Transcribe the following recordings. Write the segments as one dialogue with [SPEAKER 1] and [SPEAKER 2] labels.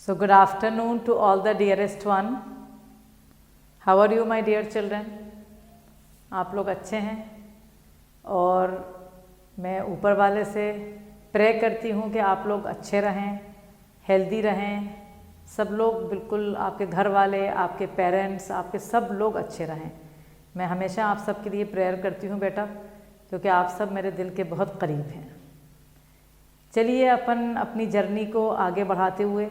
[SPEAKER 1] So good afternoon to all the dearest one. How are you my dear children? आप लोग अच्छे हैं और मैं ऊपर वाले से प्रे करती हूँ कि आप लोग अच्छे रहें, हेल्दी रहें, सब लोग बिल्कुल आपके घर वाले, आपके पेरेंट्स, आपके सब लोग अच्छे रहें। मैं हमेशा आप सब के लिए प्रेयर करती हूँ बेटा, क्योंकि आप सब मेरे दिल के बहुत करीब हैं। चलिए अपन अपनी जर्नी को आगे बढ़ाते हुए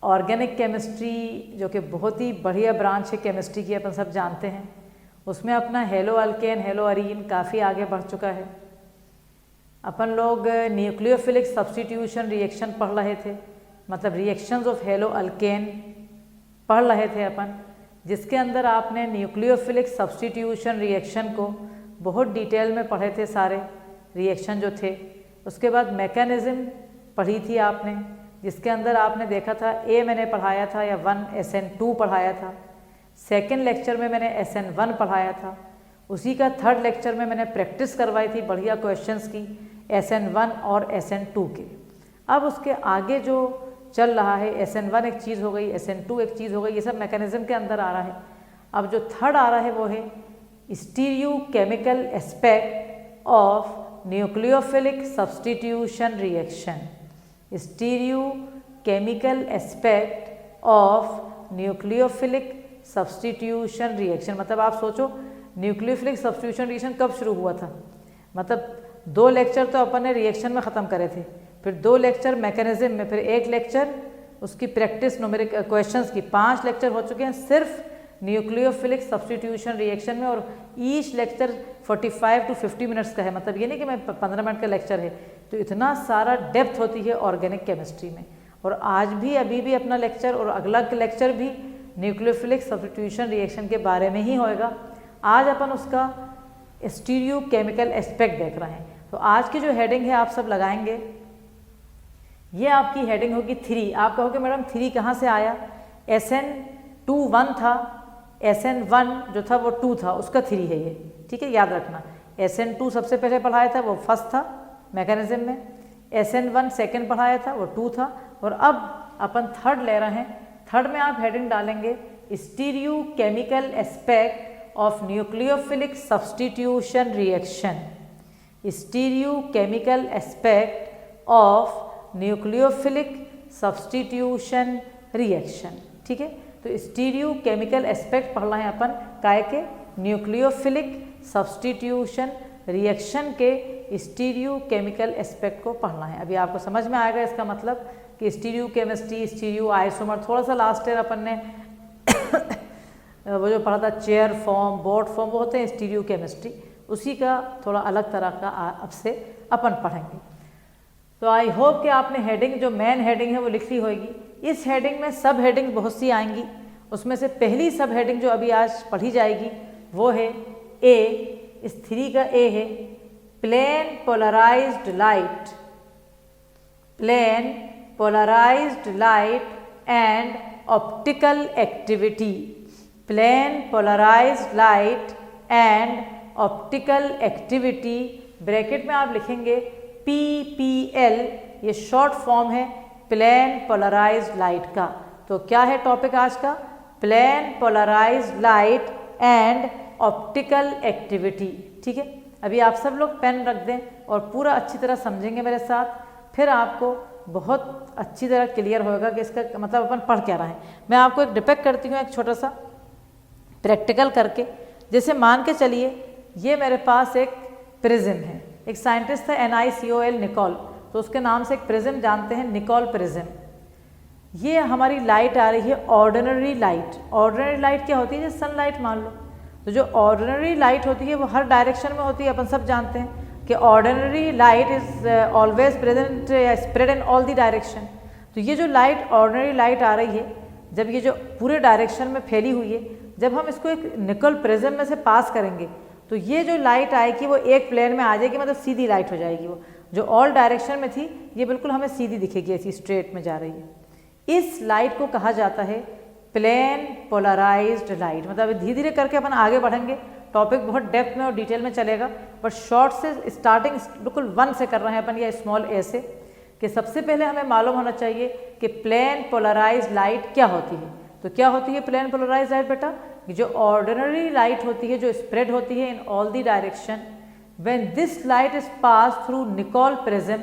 [SPEAKER 1] ऑर्गेनिक केमिस्ट्री, जो कि बहुत ही बढ़िया ब्रांच है केमिस्ट्री की, अपन सब जानते हैं, उसमें अपना हेलो अल्केन हेलो अरीन काफ़ी आगे बढ़ चुका है। अपन लोग न्यूक्लियोफिलिक सब्स्टिट्यूशन रिएक्शन पढ़ रहे थे, मतलब रिएक्शंस ऑफ हेलो अल्केन पढ़ रहे थे अपन, जिसके अंदर आपने न्यूक्लियोफिलिक सब्स्टिट्यूशन रिएक्शन को बहुत डिटेल में पढ़े थे, सारे रिएक्शन जो थे। उसके बाद मैकेनिज़्म पढ़ी थी आपने, जिसके अंदर आपने देखा था ए मैंने पढ़ाया था या 1SN2 पढ़ाया था। सेकेंड लेक्चर में मैंने SN1 पढ़ाया था। उसी का थर्ड लेक्चर में मैंने प्रैक्टिस करवाई थी बढ़िया क्वेश्चंस की SN1 और SN2 के। अब उसके आगे जो चल रहा है, SN1 एक चीज़ हो गई, SN2 एक चीज़ हो गई, ये सब मैकेनिज्म के अंदर आ रहा है। अब जो थर्ड आ रहा है वो है stereochemical aspect of nucleophilic substitution reaction. Stereochemical aspect of nucleophilic substitution reaction, मतलब आप सोचो न्यूक्लियोफिलिक सब्स्टिट्यूशन रिएक्शन कब शुरू हुआ था। मतलब 2 लेक्चर तो अपन ने रिएक्शन में ख़त्म करे थे, फिर 2 लेक्चर मैकेनिज्म में, फिर 1 लेक्चर उसकी प्रैक्टिस न्यूमेरिक क्वेश्चंस की। 5 लेक्चर हो चुके हैं सिर्फ न्यूक्लियोफिलिक सब्स्टिट्यूशन रिएक्शन में, और ईच लेक्चर 45 to 50 मिनट्स का है। मतलब ये नहीं कि मैं 15 मिनट का लेक्चर है, तो इतना सारा डेप्थ होती है ऑर्गेनिक केमिस्ट्री में। और आज भी अभी भी अपना लेक्चर और अगला लेक्चर भी न्यूक्लियोफिलिक सब्स्टिट्यूशन रिएक्शन के बारे में ही होएगा। आज अपन उसका स्टीरियोकेमिकल एस्पेक्ट देख रहे हैं। तो आज की जो हेडिंग है आप सब लगाएंगे, ये आपकी हेडिंग होगी 3। आप कहोगे मैडम 3 कहाँ से आया? SN2 1 था, SN1 जो था वो 2 था, उसका 3 है ये, ठीक है, याद रखना। SN2 सबसे पहले पढ़ाया था, वो फर्स्ट था मैकेनिज्म में। SN1 सेकेंड पढ़ाया था, वो 2 था, और अब अपन थर्ड ले रहे हैं। थर्ड में आप हेडिंग डालेंगे stereochemical aspect of nucleophilic substitution reaction. Stereochemical aspect of nucleophilic substitution reaction, ठीक है। तो स्टीरियोकेमिकल एस्पेक्ट पढ़ रहे हैं अपन काय के? न्यूक्लियोफिलिक सब्स्टिट्यूशन रिएक्शन के स्टीरियोकेमिकल एस्पेक्ट को पढ़ना है। अभी आपको समझ में आएगा इसका मतलब कि स्टीरियो केमिस्ट्री, स्टीरियो आइसोमर, थोड़ा सा लास्ट ईयर अपन ने वो जो पढ़ा था चेयर फॉर्म, बोर्ड फॉर्म, वो होते हैं स्टीरियो केमिस्ट्री, उसी का थोड़ा अलग तरह का अब से अपन पढ़ेंगे। तो आई होप कि आपने हेडिंग, जो मेन हेडिंग है वो लिख ली होगी। इस हेडिंग में सब हेडिंग बहुत सी आएंगी, उसमें से पहली सब हेडिंग जो अभी आज पढ़ी जाएगी वो है ए। इस 3 का ए है plane polarised light, plane polarised light and optical activity. Plane polarised light and optical activity, bracket में आप लिखेंगे PPL, ये शॉर्ट फॉर्म है प्लेन पोलराइज्ड लाइट का। तो क्या है टॉपिक आज का? Plane polarised light and optical activity, ठीक है। अभी आप सब लोग पेन रख दें और पूरा अच्छी तरह समझेंगे मेरे साथ, फिर आपको बहुत अच्छी तरह क्लियर होगा कि इसका मतलब अपन पढ़ क्या रहे हैं। मैं आपको एक डिपेक्ट करती हूँ, एक छोटा सा प्रैक्टिकल करके। जैसे मान के चलिए ये मेरे पास एक प्रिज्म है, एक साइंटिस्ट था NICOL निकोल, तो उसके नाम से एक प्रिज्म जानते हैं, निकोल प्रिज्म। ये हमारी लाइट आ रही है ऑर्डिनरी लाइट। ऑर्डिनरी लाइट क्या होती है? जैसे सनलाइट मान लो, तो जो ऑर्डिनरी लाइट होती है वो हर डायरेक्शन में होती है। अपन सब जानते हैं कि ordinary light is always present या spread in all the direction. तो ये जो लाइट, ऑर्डिनरी लाइट आ रही है, जब ये जो पूरे डायरेक्शन में फैली हुई है, जब हम इसको एक निकल प्रिज्म में से पास करेंगे तो ये जो लाइट आएगी वो एक प्लेन में आ जाएगी, मतलब सीधी लाइट हो जाएगी। वो जो ऑल डायरेक्शन में थी ये बिल्कुल हमें सीधी दिखेगी, ऐसी स्ट्रेट में जा रही है। इस लाइट को कहा जाता है प्लेन पोलराइज्ड लाइट। मतलब धीरे धीरे करके अपन आगे बढ़ेंगे, टॉपिक बहुत डेप्थ में और डिटेल में चलेगा, बट शॉर्ट से स्टार्टिंग बिल्कुल 1 से कर रहे हैं अपन, या स्मॉल ए से, कि सबसे पहले हमें मालूम होना चाहिए कि प्लेन पोलराइज लाइट क्या होती है। तो क्या होती है प्लेन पोलराइज लाइट बेटा? जो ऑर्डिनरी लाइट होती है, जो स्प्रेड होती है in all the direction, when this light is pass through Nicol prism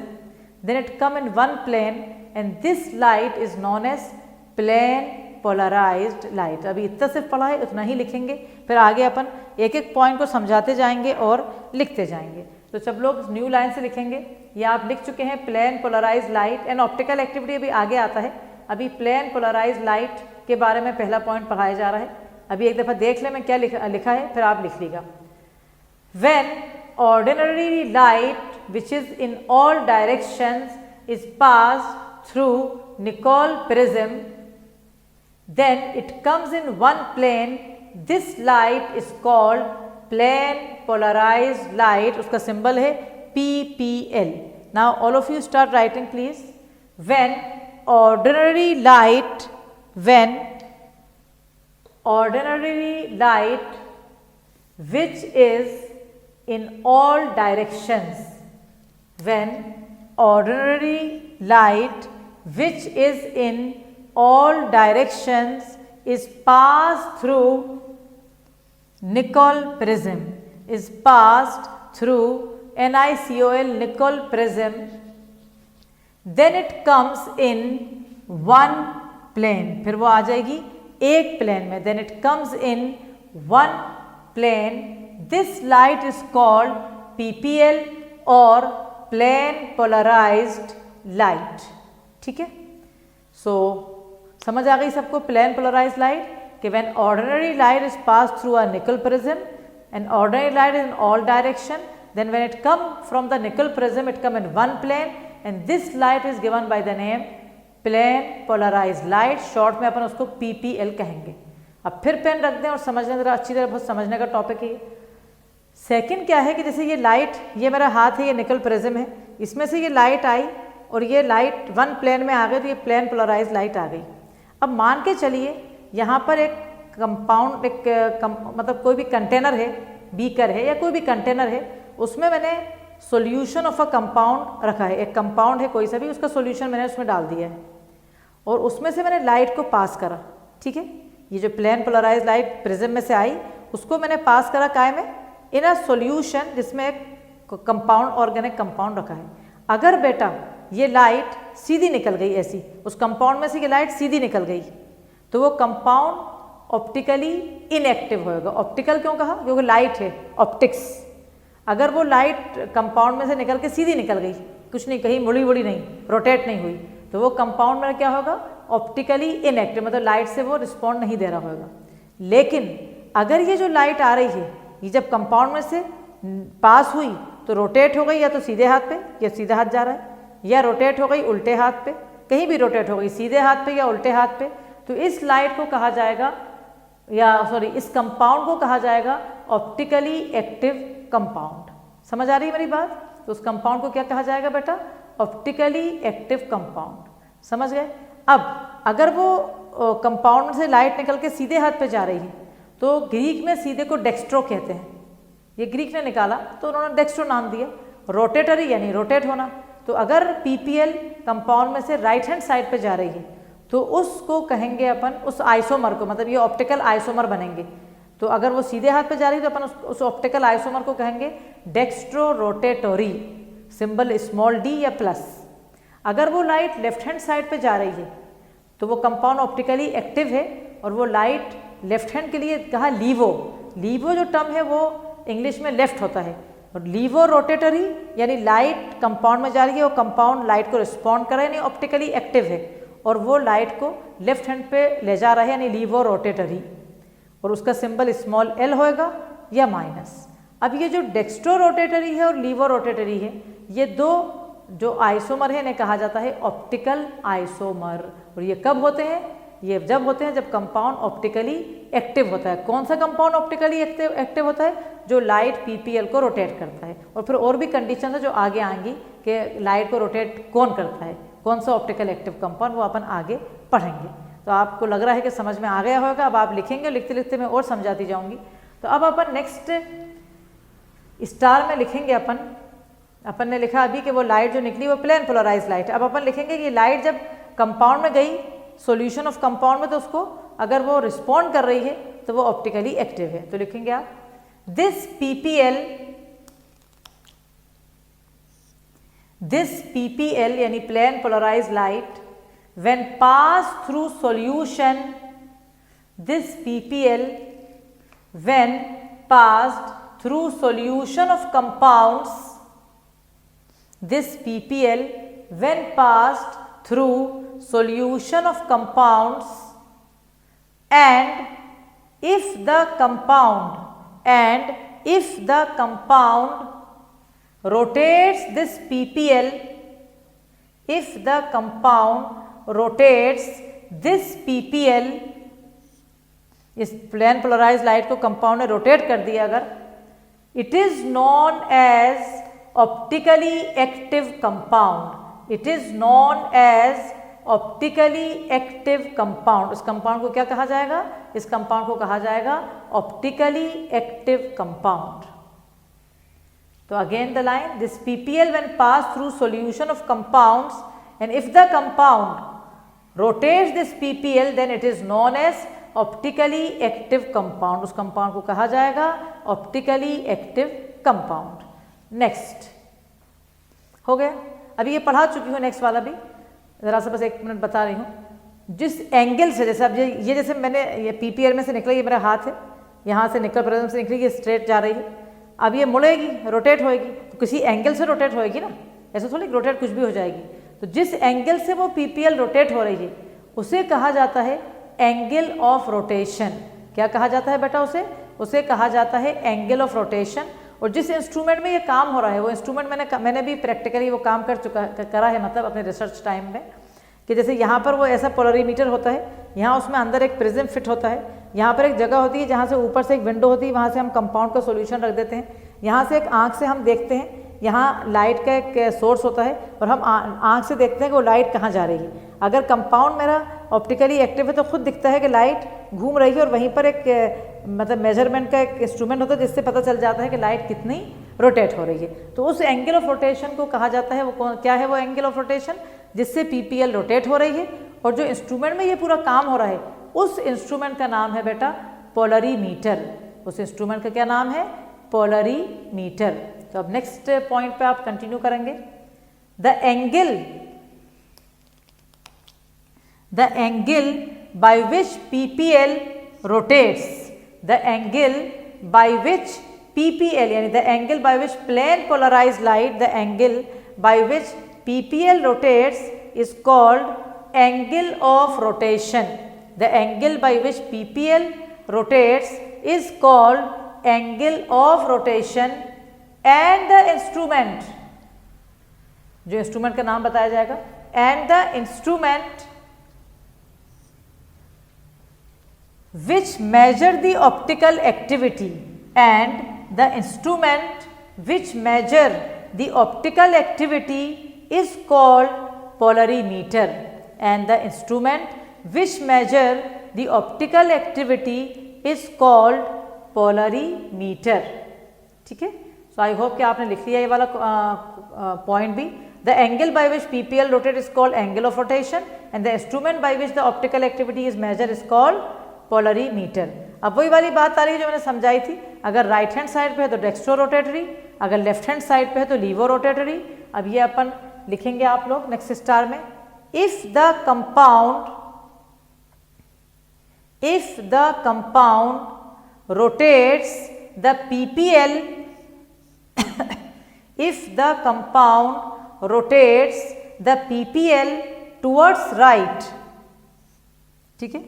[SPEAKER 1] then it come in one plane and this light is known as plane polarised light. अभी इतना सिर्फ पढ़ा है, उतना ही लिखेंगे, फिर आगे अपन एक एक पॉइंट को समझाते जाएंगे और लिखते जाएंगे। तो सब लोग न्यू लाइन से लिखेंगे। ये आप लिख चुके हैं plane polarise light and optical activity, अभी आगे आता है। अभी प्लेन पोलराइज लाइट के बारे में पहला पॉइंट पढ़ाया जा रहा है। अभी एक दफ़ा देख ले मैं क्या लिखा है, फिर आप लिख लीजिएगा। When ordinary light which is in all directions is pass through Nicol prism then it comes in one plane, this light is called plane polarized light, उसका symbol है PPL. Now all of you start writing please. When ordinary light which is in all directions, when ordinary light which is in all directions is passed through Nicol prism, is passed through NiCOL Nicol prism, then it comes in one plane, फिर वो आ जाएगी एक plane में, then it comes in one plane. This light is called PPL और plane polarized light. ठीक है, so समझ आ गई सबको प्लेन पोलराइज लाइट कि when ordinary light is pass through a Nicol prism and ordinary light is in all direction, then when it come from the Nicol prism it come in one plane and this light is given by the name plane polarise light. Short में अपन उसको PPL कहेंगे। अब फिर pen रख दें और समझने जरा अच्छी तरह, बहुत समझने का टॉपिक है। सेकेंड क्या है कि जैसे ये लाइट, ये मेरा हाथ है, ये निकल प्रिज्म है, इसमें से ये लाइट आई और ये लाइट वन प्लेन में आ गई, तो ये प्लेन पोलराइज लाइट आ गई। अब मान के चलिए यहाँ पर एक कंपाउंड, मतलब कोई भी कंटेनर है, बीकर है या कोई भी कंटेनर है, उसमें मैंने सॉल्यूशन ऑफ अ कंपाउंड रखा है। एक कंपाउंड है कोई सा भी, उसका सॉल्यूशन मैंने उसमें डाल दिया है और उसमें से मैंने लाइट को पास करा। ठीक है, ये जो प्लेन पोलराइज लाइट प्रिज्म में से आई उसको मैंने पास करा काय में, इन अ सॉल्यूशन जिसमें एक कंपाउंड, ऑर्गेनिक कंपाउंड रखा है। अगर बेटा ये लाइट सीधी निकल गई, ऐसी उस कंपाउंड में से ये लाइट सीधी निकल गई, तो वो कंपाउंड ऑप्टिकली इनएक्टिव होएगा। ऑप्टिकल क्यों कहा? क्योंकि लाइट है, ऑप्टिक्स। अगर वो लाइट कंपाउंड में से निकल के सीधी निकल गई, कुछ नहीं, कहीं मुड़ी मुड़ी नहीं, रोटेट नहीं हुई, तो वो कंपाउंड में क्या होगा? ऑप्टिकली इनएक्टिव, मतलब लाइट से वो रिस्पॉन्ड नहीं दे रहा होगा। लेकिन अगर ये जो लाइट आ रही है, ये जब कंपाउंड में से पास हुई तो रोटेट हो गई, या तो सीधे हाथ पे, या सीधा हाथ जा रहा है, या रोटेट हो गई उल्टे हाथ पे, कहीं भी रोटेट हो गई, सीधे हाथ पे या उल्टे हाथ पे, तो इस लाइट को कहा जाएगा, या सॉरी इस कंपाउंड को कहा जाएगा ऑप्टिकली एक्टिव कंपाउंड। समझ आ रही है मेरी बात? तो उस कंपाउंड को क्या कहा जाएगा बेटा? Optically active compound. समझ गए? अब अगर वो कंपाउंड से लाइट निकल के सीधे हाथ पे जा रही है, तो ग्रीक में सीधे को डेक्स्ट्रो कहते हैं। ये ग्रीक ने निकाला तो उन्होंने डेक्स्ट्रो नाम दिया। रोटेटरी यानी रोटेट होना। तो अगर PPL कंपाउंड में से राइट हैंड साइड पे जा रही है तो उसको कहेंगे अपन, उस आइसोमर को, मतलब ये ऑप्टिकल आइसोमर बनेंगे। तो अगर वो सीधे हाथ पे जा रही है तो अपन उस ऑप्टिकल आइसोमर को कहेंगे dextro rotatory, symbol small d या प्लस। अगर वो लाइट लेफ्ट हैंड साइड पे जा रही है तो वो कंपाउंड ऑप्टिकली एक्टिव है और वो लाइट लेफ्ट हैंड के लिए कहा लीवो। लीवो जो टर्म है वो इंग्लिश में लेफ्ट होता है, और लीवो रोटेटरी यानी लाइट कंपाउंड में जा रही है, वो कंपाउंड लाइट को रिस्पॉन्ड कर रहा है, यानी ऑप्टिकली एक्टिव है और वो लाइट को लेफ्ट हैंड पे ले जा रहा है, यानी लीवो रोटेटरी, और उसका सिंबल स्मॉल l होएगा या माइनस। अब ये जो डेक्स्ट्रो रोटेटरी है और लीवो रोटेटरी है, ये दो जो आइसोमर है इन्हें कहा जाता है ऑप्टिकल आइसोमर। और ये कब होते हैं? ये जब होते हैं जब कंपाउंड ऑप्टिकली एक्टिव होता है। कौन सा कंपाउंड ऑप्टिकली एक्टिव होता है? जो लाइट PPL को रोटेट करता है। और फिर और भी कंडीशन है जो आगे आएंगी कि लाइट को रोटेट कौन करता है, कौन सा ऑप्टिकल एक्टिव कंपाउंड, वो अपन आगे पढ़ेंगे। तो आपको लग रहा है कि समझ में आ गया होगा। अब आप लिखेंगे, लिखते लिखते मैं और समझाती जाऊंगी। तो अब अपन नेक्स्ट स्टार में लिखेंगे अपन अपन ने लिखा अभी कि वो लाइट जो निकली वो प्लेन पोलराइज लाइट। अब अपन लिखेंगे कि लाइट जब कंपाउंड में गई, सॉल्यूशन ऑफ कंपाउंड में, तो उसको अगर वो रिस्पॉन्ड कर रही है तो वो ऑप्टिकली एक्टिव है। तो लिखेंगे आप दिस पीपीएल यानी plane polarise light when pass through solution, this PPL when passed through solution of compounds, this PPL when passed through solution of compounds, and if the compound rotates this PPL, if the compound rotates this PPL, इस plane polarise light को compound ने rotate कर दिया अगर, it is known as optically active compound, it is known as optically active compound। इस compound को क्या कहा जाएगा? इस कंपाउंड को कहा जाएगा optically active compound। तो again the line, this PPL when passed through solution of compounds and if the compound rotates this PPL then it is known as optically active compound. उस कंपाउंड को कहा जाएगा optically active compound. Next हो गया। अभी ये पढ़ा चुकी हूँ, नेक्स्ट वाला भी ज़रा सा बस 1 मिनट बता रही हूँ। जिस एंगल से, जैसे अब ये जैसे मैंने ये पीपीएल में से निकला, ये मेरा हाथ है, यहाँ से निकल प्रिज्म से निकली, ये स्ट्रेट जा रही है। अब ये मुड़ेगी, रोटेट होएगी, तो किसी एंगल से रोटेट होएगी ना, ऐसे थोड़ी रोटेट कुछ भी हो जाएगी। तो जिस एंगल से वो पीपीएल रोटेट हो रही है उसे कहा जाता है एंगल ऑफ रोटेशन। क्या कहा जाता है बेटा? उसे कहा जाता है एंगल ऑफ रोटेशन। और जिस इंस्ट्रूमेंट में ये काम हो रहा है वो इंस्ट्रूमेंट मैंने भी प्रैक्टिकली वो काम करा है, मतलब अपने रिसर्च टाइम में, कि जैसे यहाँ पर वो ऐसा पोलरीमीटर होता है, यहाँ उसमें अंदर एक प्रिज्म फिट होता है, यहाँ पर एक जगह होती है जहाँ से ऊपर से एक विंडो होती है, वहाँ से हम कंपाउंड का सॉल्यूशन रख देते हैं, यहाँ से एक आँख से हम देखते हैं, यहाँ लाइट का एक सोर्स होता है और हम आँख से देखते हैं कि वो लाइट कहाँ जा रही है। अगर कंपाउंड मेरा ऑप्टिकली एक्टिव है तो खुद दिखता है कि लाइट घूम रही है और वहीं पर एक मतलब मेजरमेंट का एक इंस्ट्रूमेंट होता है जिससे पता चल जाता है कि लाइट कितनी रोटेट हो रही है। तो उस एंगल ऑफ रोटेशन को कहा जाता है, वो क्या है वो एंगल ऑफ रोटेशन जिससे पीपीएल रोटेट हो रही है। और जो इंस्ट्रूमेंट में ये पूरा काम हो रहा है उस इंस्ट्रूमेंट का नाम है बेटा पोलरीमीटर। उस इंस्ट्रूमेंट का क्या नाम है? पोलरीमीटर। तो अब नेक्स्ट पॉइंट पे आप कंटिन्यू करेंगे। The angle by which PPL rotates, the angle by which PPL यानी the angle by which plane polarized light, the angle by which PPL rotates is called angle of rotation. The angle by which PPL rotates is called angle of rotation and the instrument, जो instrument का नाम बताया जाएगा, and the instrument which measure the optical activity, and the instrument which measure the optical activity is called polarimeter, and the instrument which measure the optical activity is called polarimeter। ठीक है, सो I hope कि आपने लिख लिया ये वाला point भी। The angle by which PPL rotate is called angle of rotation, and the instrument by which the optical activity is measured is called polarimeter. अब वही वाली बात आ रही है जो मैंने समझाई थी, अगर राइट हैंड साइड पे है तो डेक्स्ट्रो रोटेटरी, अगर लेफ्ट हैंड साइड पे है तो लीवो रोटेटरी। अब ये अपन लिखेंगे आप लोग नेक्स्ट स्टार में, if the compound rotates the PPL, if the compound rotates the PPL towards right, ठीक है,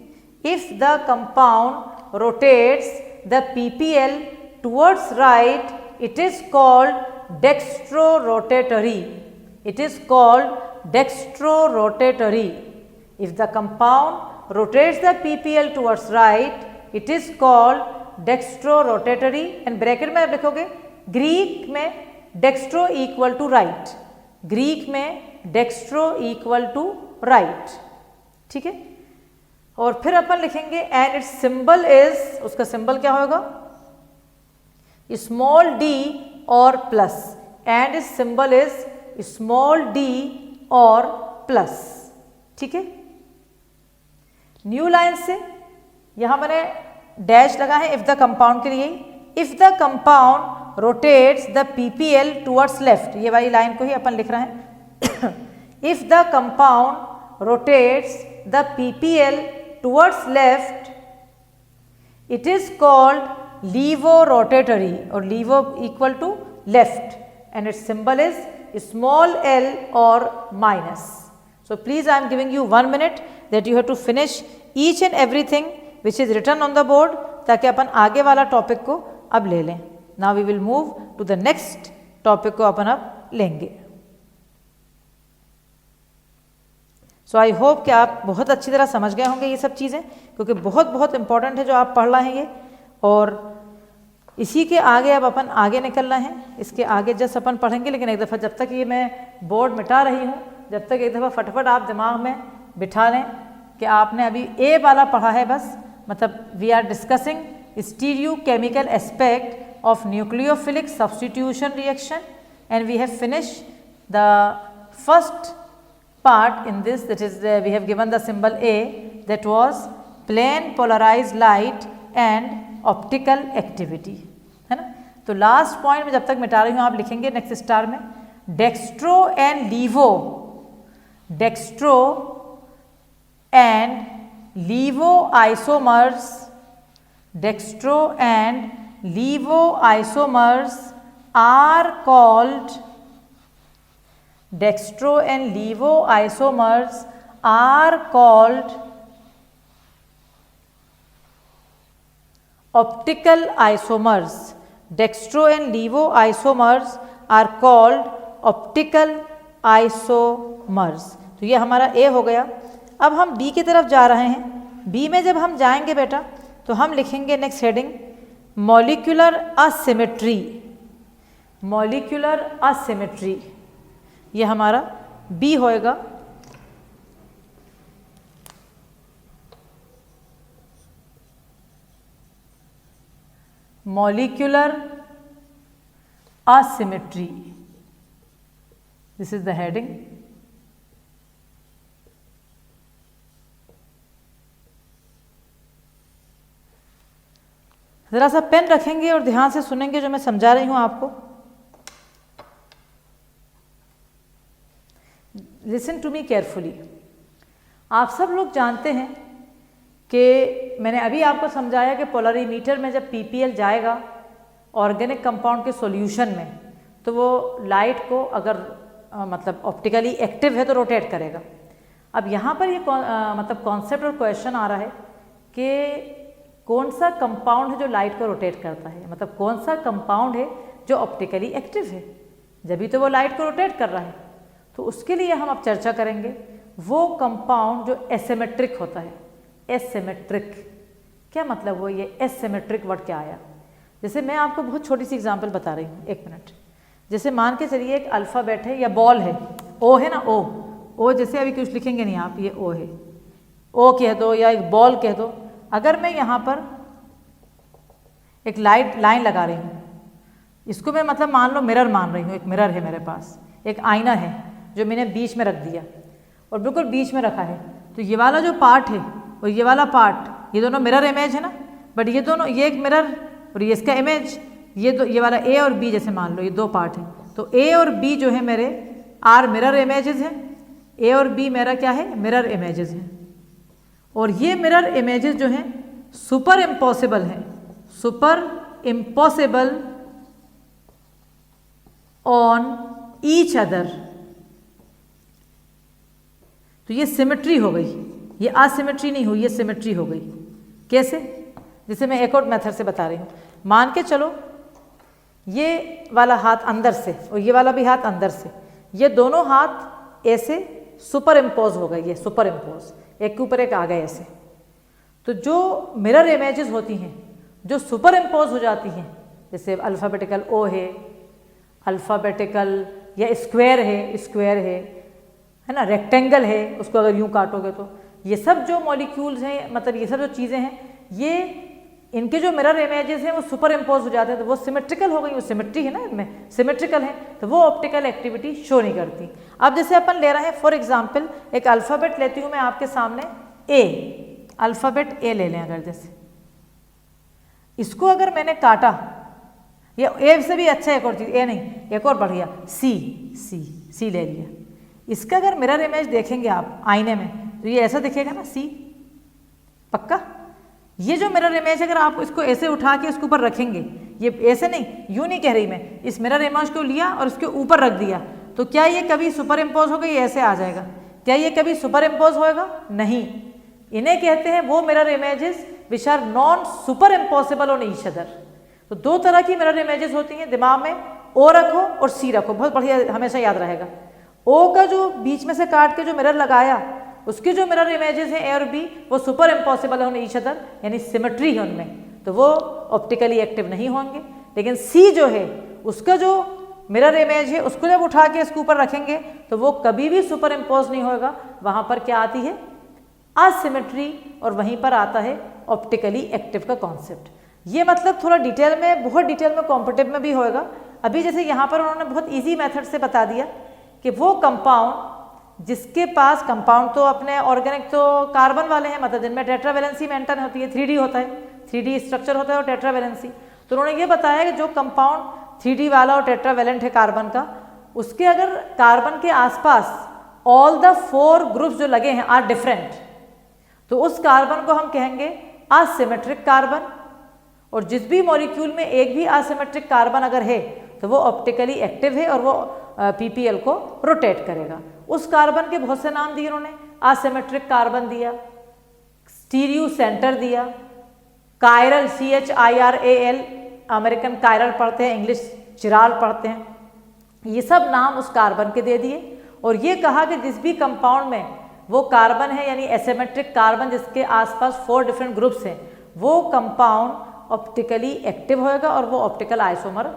[SPEAKER 1] if the compound rotates the PPL towards right, it is called dextrorotatory. It is called dextrorotatory. If the compound rotates the PPL towards right, it is called dextrorotatory. And bracket में आप लिखोगे Greek में dextro equal to right, Greek में dextro equal to right, ठीक है। और फिर अपन लिखेंगे एंड इट्स सिंबल इज, उसका सिंबल क्या होगा, स्मॉल डी और प्लस। एंड इस सिंबल इज स्मॉल डी और प्लस। ठीक है, न्यू लाइन से यहां मैंने डैश लगा है इफ द कंपाउंड के लिए। If the compound rotates the PPL towards left, ये वाली लाइन को ही अपन लिख रहे हैं। If the compound rotates the PPL towards left it is called laevo rotatory, और laevo equal to left and its symbol is small l or minus. So please I am giving you 1 minute that you have to finish each and everything which is written on the board ताकि अपन आगे वाला topic को अब ले लें। Now we will move to the next topic को अपन अब लेंगे। So I hope कि आप बहुत अच्छी तरह समझ गए होंगे ये सब चीज़ें, क्योंकि बहुत बहुत इंपॉर्टेंट है जो आप पढ़ रहे हैं ये। और इसी के आगे अब अपन आगे निकलना है, इसके आगे जस्ट अपन पढ़ेंगे, लेकिन एक दफ़ा जब तक ये मैं बोर्ड मिटा रही हूँ, जब तक एक दफ़ा फटाफट आप दिमाग में बिठा लें कि आपने अभी ए वाला पढ़ा है बस, मतलब we are discussing stereo chemical aspect of nucleophilic substitution reaction and we have finish the first part in this, that is we have given the symbol A, that was plane polarized light and optical activity, है ना। तो last point में जब तक मिटा रही हूँ आप लिखेंगे नेक्स्ट स्टार में dextro and laevo, dextro and laevo isomers, dextro and laevo isomers are called, dextro and laevo isomers are called optical isomers. Dextro and levo isomers are called optical isomers. तो ये हमारा A हो गया। अब हम B की तरफ जा रहे हैं। B में जब हम जाएंगे बेटा तो हम लिखेंगे next heading molecular asymmetry, molecular asymmetry, ये हमारा B होएगा। molecular asymmetry, this is the heading। जरा सा पेन रखेंगे और ध्यान से सुनेंगे जो मैं समझा रही हूं आपको। Listen to me carefully. आप सब लोग जानते हैं कि मैंने अभी आपको समझाया कि पोलरीमीटर में जब पीपीएल जाएगा ऑर्गेनिक कंपाउंड के सॉल्यूशन में, तो वो लाइट को अगर मतलब ऑप्टिकली एक्टिव है तो रोटेट करेगा। अब यहाँ पर ये मतलब कॉन्सेप्ट और क्वेश्चन आ रहा है कि कौन सा कंपाउंड है जो लाइट को रोटेट करता है, मतलब कौन सा कंपाउंड है जो ऑप्टिकली एक्टिव है, जब तो वो लाइट को रोटेट कर रहा है। तो उसके लिए हम अब चर्चा करेंगे वो कंपाउंड जो एसिमेट्रिक होता है। एसिमेट्रिक क्या मतलब वो, ये एसिमेट्रिक वर्ड क्या आया? जैसे मैं आपको बहुत छोटी सी एग्जांपल बता रही हूँ, एक मिनट। जैसे मान के चलिए एक अल्फ़ाबेट है या बॉल है, ओ है ना, ओ जैसे अभी कुछ लिखेंगे नहीं आप, ये ओ है, ओ कह दो या एक बॉल कह दो। अगर मैं यहाँ पर एक लाइन लगा रही हूँ, इसको मैं मतलब मान लो मिरर मान रही हूँ, एक मिरर है मेरे पास, एक आईना है जो मैंने बीच में रख दिया और बिल्कुल बीच में रखा है। तो ये वाला जो पार्ट है और ये वाला पार्ट, ये दोनों मिरर इमेज है ना, बट ये दोनों, ये एक मिरर और ये इसका इमेज, ये वाला ए और बी जैसे मान लो ये दो पार्ट हैं। तो ए और बी जो है मेरे आर मिरर इमेजेस हैं, ए और बी मेरा क्या है, मिरर इमेजेस हैं। और ये मिरर इमेजेस जो हैं सुपर इम्पॉसिबल हैं, super impossible on each other. तो ये सिमेट्री हो गई, ये असिमेट्री नहीं हुई, ये सिमेट्री हो गई। कैसे? जैसे मैं एक और मेथड से बता रही हूँ। मान के चलो ये वाला हाथ अंदर से और ये वाला भी हाथ अंदर से, ये दोनों हाथ ऐसे सुपर इम्पोज हो गए, ये सुपर इम्पोज एक के ऊपर एक आ गए ऐसे। तो जो मिरर इमेजेस होती हैं जो सुपर इम्पोज हो जाती हैं, जैसे अल्फ़ाबेटिकल ओ अल्फ़ाबेटिकल या स्क्वायर है ना, रेक्टेंगल है, उसको अगर यूँ काटोगे तो ये सब जो मॉलिक्यूल्स हैं, मतलब ये सब जो चीज़ें हैं, ये इनके जो मिरर इमेजेस हैं वो सुपर इम्पोज हो जाते हैं, तो वो सिमेट्रिकल हो गई, वो सिमेट्री है ना, इनमें सिमेट्रिकल है, तो वो ऑप्टिकल एक्टिविटी शो नहीं करती। अब जैसे अपन ले रहे हैं फॉर एग्जांपल एक अल्फ़ाबेट लेती हूँ मैं आपके सामने ए, अल्फ़ाबेट ए ले लें अगर, जैसे इसको अगर मैंने काटा, ये ए से भी अच्छा एक और चीज़, ए नहीं एक और बढ़िया, सी ले लिया, इसका अगर मिरर इमेज देखेंगे आप आईने में तो ये ऐसा दिखेगा ना, सी, पक्का। ये जो मिरर इमेज अगर आप इसको ऐसे उठा के इसके ऊपर रखेंगे, ये ऐसे नहीं, यूं नहीं कह रही मैं, इस मिरर इमेज को लिया और इसके ऊपर रख दिया, तो क्या ये कभी सुपर इम्पोज होगा, ये ऐसे आ जाएगा, क्या ये कभी सुपर इम्पोज होएगा, नहीं। इन्हें कहते हैं वो mirror images which are non super impossible on each other. तो दो तरह की मिरर इमेजेस होती हैं, दिमाग में ओ रखो और सी रखो, बहुत बढ़िया हमेशा याद रहेगा। ओ का जो बीच में से काट के जो मिरर लगाया, उसके जो मिरर इमेजेस हैं ए और बी, वो सुपर इम्पॉसिबल है ऑन ईच अदर, यानी सिमेट्री है उनमें, तो वो ऑप्टिकली एक्टिव नहीं होंगे। लेकिन सी जो है उसका जो मिरर इमेज है उसको जब उठा के इसके ऊपर रखेंगे तो वो कभी भी सुपर इम्पोज नहीं होगा, वहाँ पर क्या आती है, असिमेट्री, और वहीं पर आता है ऑप्टिकली एक्टिव का कॉन्सेप्ट। ये मतलब थोड़ा डिटेल में, बहुत डिटेल में कॉम्पिटिटिव में भी होएगा। अभी जैसे यहाँ पर उन्होंने बहुत ईजी मेथड से बता दिया कि वो कंपाउंड जिसके पास, कंपाउंड तो अपने ऑर्गेनिक तो कार्बन वाले हैं, मतलब जिनमें टेट्रावेलेंसी मेंटेन होती है, 3D होता है, 3D स्ट्रक्चर होता है और टेट्रावेलेंसी। तो उन्होंने ये बताया कि जो कंपाउंड 3D वाला और टेट्रावेलेंट है कार्बन का, उसके अगर कार्बन के आसपास ऑल द 4 ग्रुप्स जो लगे हैं आर डिफरेंट, तो उस कार्बन को हम कहेंगे असिमेट्रिक कार्बन। और जिस भी मॉलिक्यूल में एक भी असिमेट्रिक कार्बन अगर है तो वो ऑप्टिकली एक्टिव है और वो पीपीएल को रोटेट करेगा। उस कार्बन के बहुत से नाम दिए उन्होंने, असिमेट्रिक कार्बन दिया, स्टीरियो सेंटर दिया, कायरल CHIRAL, अमेरिकन कायरल पढ़ते हैं, इंग्लिश चिराल पढ़ते हैं, ये सब नाम उस कार्बन के दे दिए। और ये कहा कि जिस भी कंपाउंड में वो कार्बन है, यानी एसिमेट्रिक कार्बन जिसके आसपास 4 डिफरेंट ग्रुप्स हैं, वो कंपाउंड ऑप्टिकली एक्टिव होएगा और वो ऑप्टिकल आइसोमर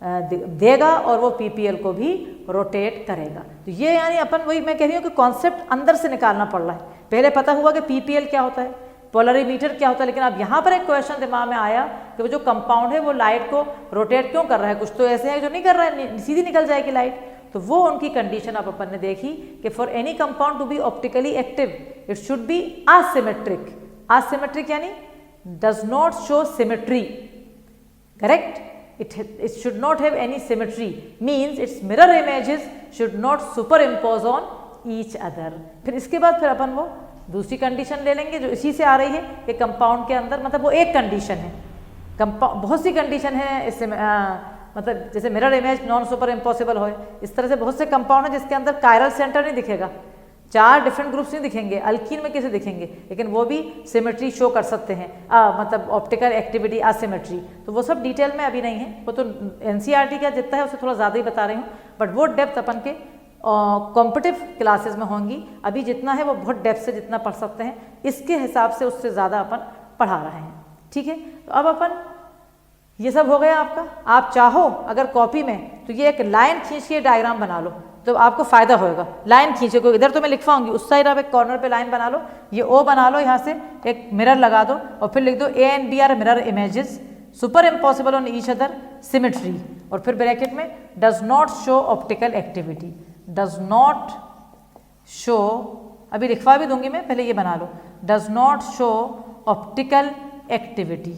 [SPEAKER 1] देगा और वो पीपीएल को भी रोटेट करेगा। तो ये यानी अपन, वही मैं कह रही हूँ कि कॉन्सेप्ट अंदर से निकालना पड़ रहा है। पहले पता हुआ कि पीपीएल क्या होता है, पोलरीमीटर क्या होता है, लेकिन अब यहाँ पर एक क्वेश्चन दिमाग में आया कि वो जो कंपाउंड है वो लाइट को रोटेट क्यों कर रहा है, कुछ तो ऐसे है जो नहीं कर रहा है, सीधी निकल जाएगी लाइट। तो वो उनकी कंडीशन अब अपन ने देखी कि for any compound to be optically active it should be asymmetric. Asymmetric यानी does not show symmetry, correct, it should not have any symmetry, means its mirror images should not superimpose on each other। फिर इसके बाद फिर अपन वो दूसरी condition ले लेंगे जो इसी से आ रही है कि कंपाउंड के अंदर, मतलब वो एक कंडीशन है, बहुत सी कंडीशन है इससे, मतलब जैसे mirror image non super impossible हो, इस तरह से बहुत से कंपाउंड है जिसके अंदर कायरल सेंटर नहीं दिखेगा, 4 डिफरेंट ग्रुप्स नहीं दिखेंगे, अल्कीन में कैसे दिखेंगे, लेकिन वो भी सिमेट्री शो कर सकते हैं, मतलब ऑप्टिकल एक्टिविटी असिमेट्री। तो वो सब डिटेल में अभी नहीं है, वो तो NCERT का जितना है उससे थोड़ा ज़्यादा ही बता रही हूँ, बट वो डेप्थ अपन के कॉम्पिटिटिव क्लासेस में होंगी। अभी जितना है वो बहुत डेप्थ से जितना पढ़ सकते हैं, इसके हिसाब से उससे ज़्यादा अपन पढ़ा रहे हैं, ठीक है। तो अब अपन, ये सब हो गया आपका। आप चाहो अगर कॉपी में तो ये एक लाइन खींच के डायग्राम बना लो तो आपको फायदा होगा। लाइन खींचे को, इधर तो मैं लिखवाऊंगी, उस साइड आप एक कॉर्नर पे लाइन बना लो, ये O बना लो, यहाँ से एक मिरर लगा दो और फिर लिख दो A and B are mirror images super impossible on each other symmetry, और फिर ब्रैकेट में does not show optical activity, does not show, अभी लिखवा भी दूंगी मैं, पहले ये बना लो, does not show optical activity.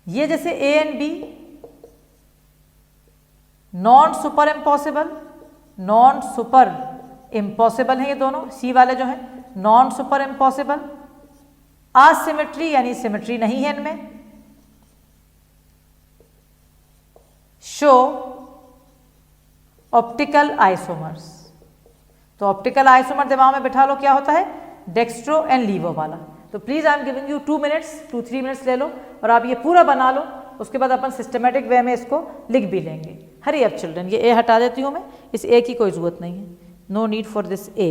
[SPEAKER 1] ये जैसे A and B non super impossible, non super impossible है ये दोनों, सी वाले जो हैं नॉन सुपर इम्पॉसिबल, असिमेट्री यानी सिमेट्री नहीं है इनमें, शो ऑप्टिकल आइसोमर्स। तो ऑप्टिकल आइसोमर दिमाग में बिठा लो क्या होता है, डेक्स्ट्रो एंड लीवो वाला। तो please I am giving you 2 minutes, 2-3 minutes ले लो और आप ये पूरा बना लो, उसके बाद अपन सिस्टमेटिक वे में इसको लिख भी लेंगे। हरी अप चिल्ड्रन, ये ए हटा देती हूँ मैं, इस ए की कोई जरूरत नहीं है, नो नीड फॉर दिस ए,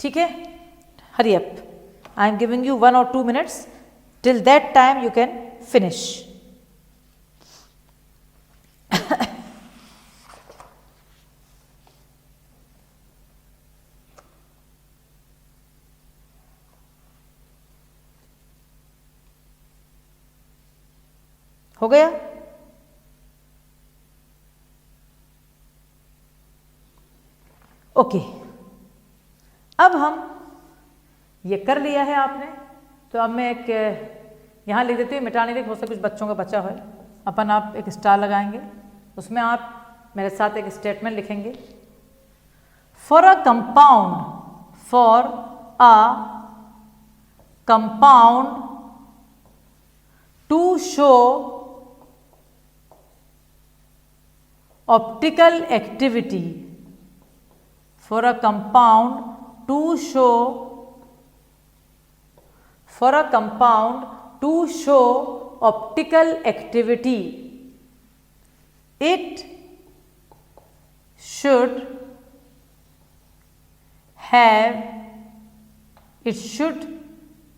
[SPEAKER 1] ठीक है। Hurry up, I am giving you 1 or 2 minutes, till that time you can finish. हो गया? ओके, अब हम ये कर लिया है आपने, तो अब मैं एक यहाँ लिख देती हूँ, मिटाने के, हो सकता कुछ बच्चों का बचा हो। अपन आप एक स्टार लगाएंगे, उसमें आप मेरे साथ एक स्टेटमेंट लिखेंगे। For a compound to show optical activity, for a compound to show optical activity, it should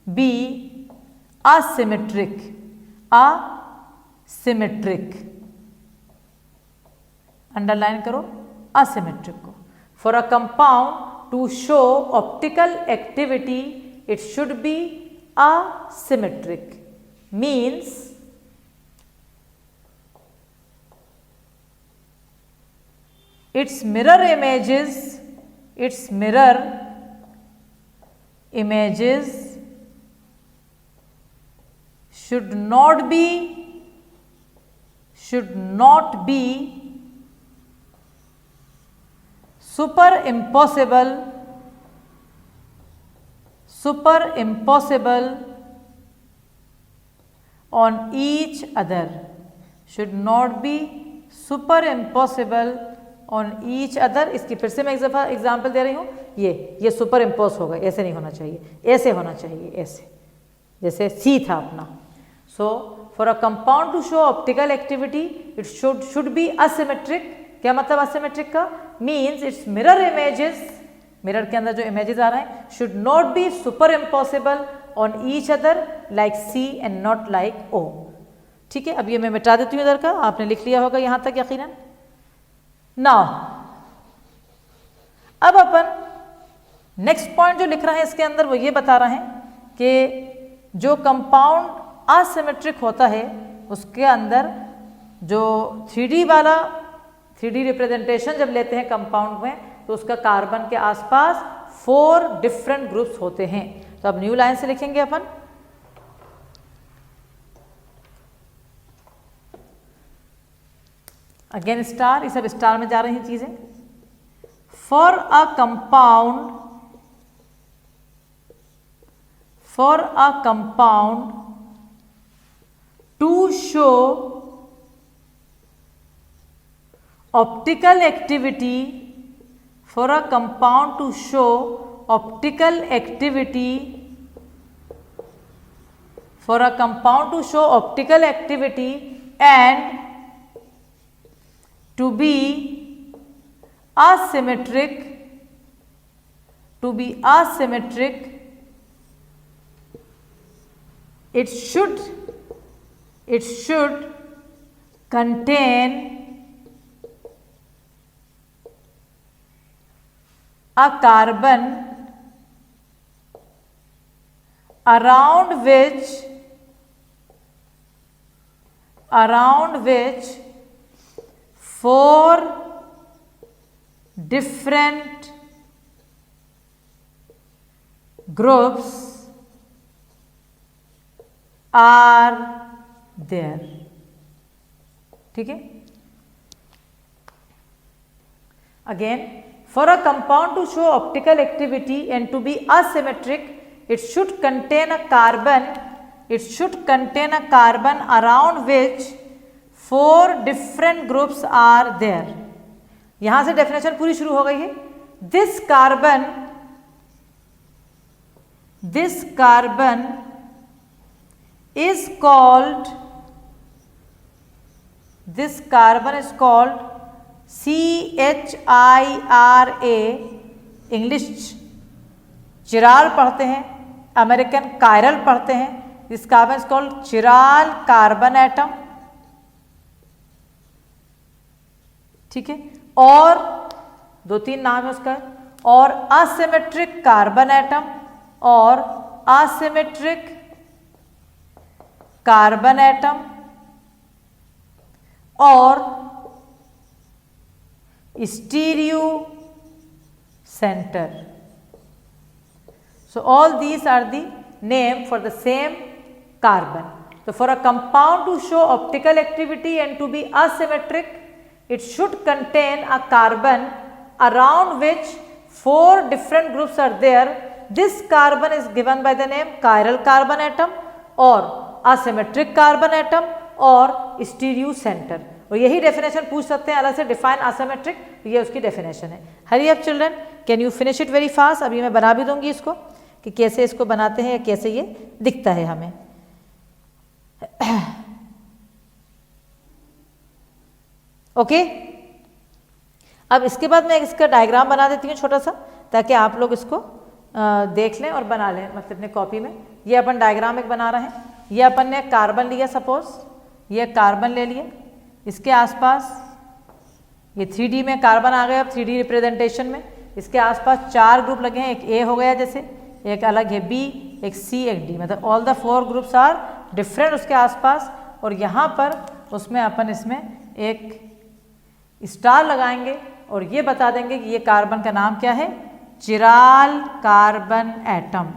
[SPEAKER 1] be asymmetric. Underline करो asymmetric को। For a compound to show optical activity, it should be asymmetric. Means its mirror images should not be superimposable on each other, should not be superimposable on each other। इसकी फिर से मैं example दे रही हूँ। ये super impose होगा, ऐसे नहीं होना चाहिए, ऐसे होना चाहिए, ऐसे जैसे सी था अपना। So for a compound to show optical activity it should be asymmetric. क्या मतलब असिमेट्रिक का? Means it's mirror images, mirror के अंदर जो इमेजेस आ रहे हैं, should not be super impossible on each other like C and not like O. ठीक है, अब ये मैं मिटा देती हूँ इधर का, आपने लिख लिया होगा यहाँ तक यकीनन। नाउ अब अपन नेक्स्ट पॉइंट जो लिख रहे हैं इसके अंदर वो ये बता रहे हैं कि जो कंपाउंड असिमेट्रिक होता है उसके अंदर जो 3D रिप्रेजेंटेशन जब लेते हैं कंपाउंड में, तो उसका कार्बन के आसपास 4 डिफरेंट ग्रुप्स होते हैं। तो अब न्यू लाइन से लिखेंगे अपन, अगेन स्टार, ये सब स्टार में जा रही हैं चीजें। For a compound to show optical activity, for a compound to show optical activity, and to be asymmetric, it should contain a carbon around which 4 different groups are there। ठीक है, again, for a compound to show optical activity and to be asymmetric, it should contain a carbon around which 4 different groups are there। यहां से definition पूरी शुरू हो गई है। This carbon is called CHIRA, English chiral पढ़ते हैं, American chiral पढ़ते हैं। This carbon is called chiral carbon atom. ठीक है, और 2-3 नाम है उसका, और असिमेट्रिक कार्बन एटम और असिमेट्रिक कार्बन एटम और stereo centre. So all these are the name for the same carbon. So for a compound to show optical activity and to be asymmetric, it should contain a carbon around which 4 different groups are there. This carbon is given by the name chiral carbon atom or asymmetric carbon atom और stereo centre. और यही definition पूछ सकते हैं अलग से, define asymmetric, ये उसकी डेफिनेशन है. Hurry up children, can you finish it very fast. अभी मैं बना भी दूंगी इसको कि कैसे इसको बनाते हैं या कैसे ये दिखता है हमें. ओके अब इसके बाद मैं इसका डायग्राम बना देती हूँ छोटा सा, ताकि आप लोग इसको देख लें और बना लें मतलब अपने कॉपी में. ये अपन डायग्राम एक बना रहे हैं. ये अपन ने कार्बन लिया, सपोज ये कार्बन ले लिए, इसके आसपास ये 3D में कार्बन आ गया. अब 3D रिप्रेजेंटेशन में इसके आसपास 4 ग्रुप लगे हैं. एक ए हो गया जैसे, एक अलग है बी, एक सी, एक डी, मतलब all the 4 groups are different उसके आसपास. और यहाँ पर उसमें अपन इसमें एक स्टार लगाएंगे और ये बता देंगे कि ये कार्बन का नाम क्या है, चिराल कार्बन एटम.